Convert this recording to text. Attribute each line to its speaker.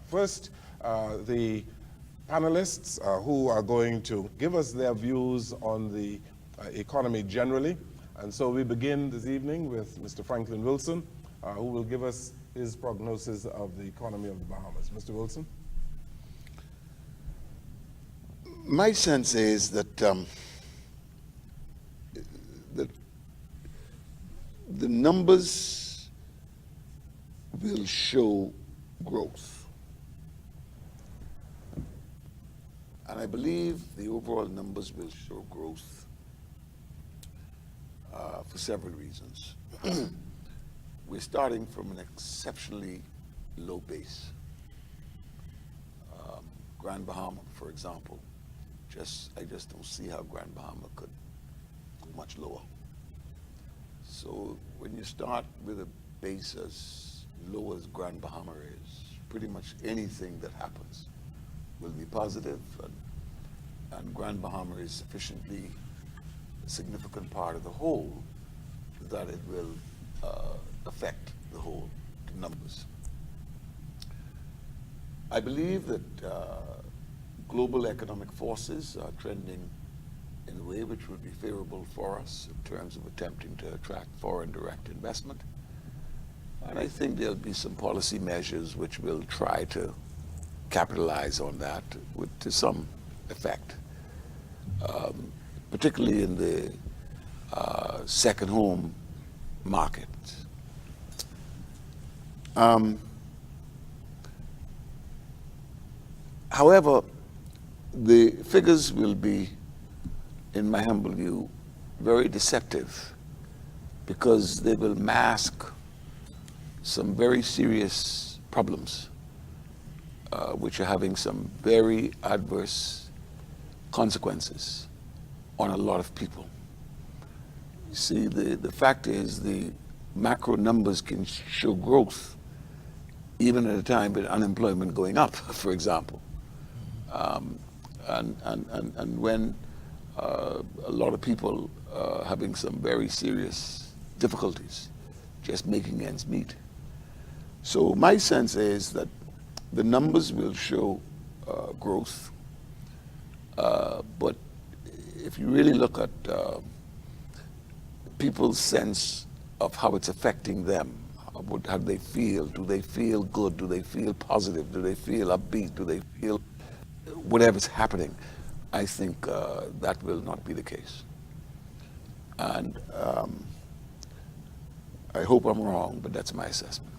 Speaker 1: First, the panelists who are going to give us their views on the economy generally. And so we begin this evening with Mr. Franklyn WIlson, who will give us his prognosis of the economy of the Bahamas. Mr. WIlson?
Speaker 2: My sense is that the numbers will show growth. And I believe the overall numbers will show growth for several reasons. We're starting from an exceptionally low base. Grand Bahama, for example, I just don't see how Grand Bahama could go much lower. So when you start with a base as low as Grand Bahama is, pretty much anything that happens will be positive, and Grand Bahama is sufficiently a significant part of the whole that it will affect the whole numbers. I believe that global economic forces are trending in a way which would be favorable for us in terms of attempting to attract foreign direct investment. And I think there'll be some policy measures which will try to capitalize on that to some effect, particularly in the second home market. However, the figures will be, in my humble view, very deceptive because they will mask some very serious problems which are having some very adverse consequences on a lot of people. You see, the fact is the macro numbers can show growth even at a time with unemployment going up, for example. And when a lot of people are having some very serious difficulties just making ends meet. So my sense is that the numbers will show growth, but if you really look at people's sense of how it's affecting them, how do they feel? Do they feel good? Do they feel positive? Do they feel upbeat? Do they feel whatever's happening? I think that will not be the case. And I hope I'm wrong, but that's my assessment.